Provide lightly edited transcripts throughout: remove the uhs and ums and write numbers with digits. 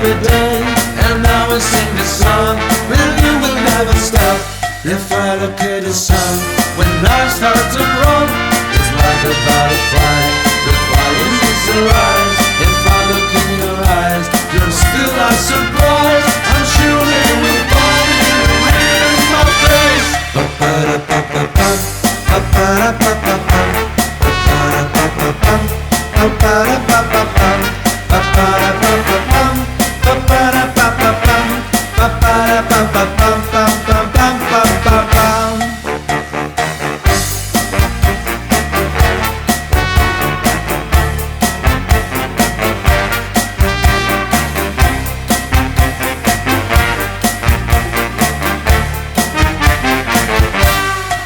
every day, and now we sing this song. With you will never stop. If I look at the sun, when I start to run, it's like a butterfly. The fire needs to rise. If I look in your eyes, you're still a surprise. I'm sure they will find you in my face. Ba-ba-da-ba-ba-bum, ba-ba-da-ba-ba-bum, ba-ba-da-ba-ba-bum, ba-ba-da-ba-ba-bum, ba-ba-da-ba-ba-bum, ba-ba-da-ba-ba-bum, ba-ba-da-ba-ba-bum-bum-bum-bum-bum-bum.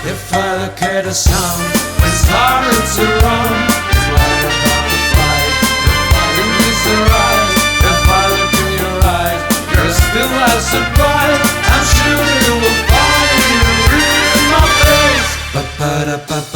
If I look at the sun, when it's starting to run, it's like a butterfly. The fire needs to rise. If I look in your eyes, you're still a surprise. I'm sure you will find you in my face. Ba-ba-da-ba-ba.